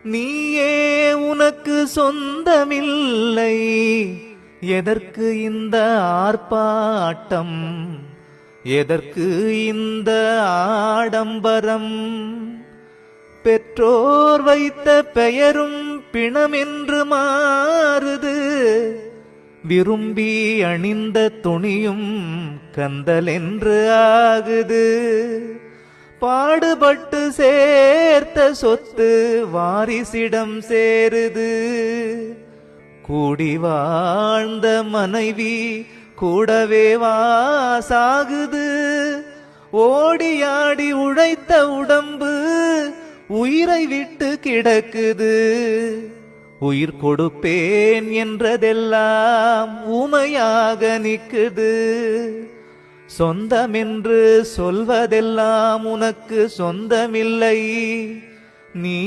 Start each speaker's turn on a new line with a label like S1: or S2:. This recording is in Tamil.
S1: நீயே உனக்கு சொந்தமில்லை, எதற்கு இந்த ஆர்ப்பாட்டம், எதற்கு இந்த ஆடம்பரம்? பெற்றோர் வைத்த பெயரும் பிணமென்று மாறுது, விரும்பி அணிந்த துணியும் கந்தலென்று ஆகுது. பாடுபட்டு சேர்த்த சொத்து வாரிசிடம் சேருது, கூடி வாழ்ந்த மனைவி கூடவே வாசாகுது. ஓடியாடி உழைத்த உடம்பு உயிரை விட்டு கிடக்குது. உயிர் கொடுப்பேன் என்றதெல்லாம் ஊமையாக நிக்குது. சொந்தமென்று சொல்வதெல்லாம் உனக்கு சொந்தமில்லை. நீ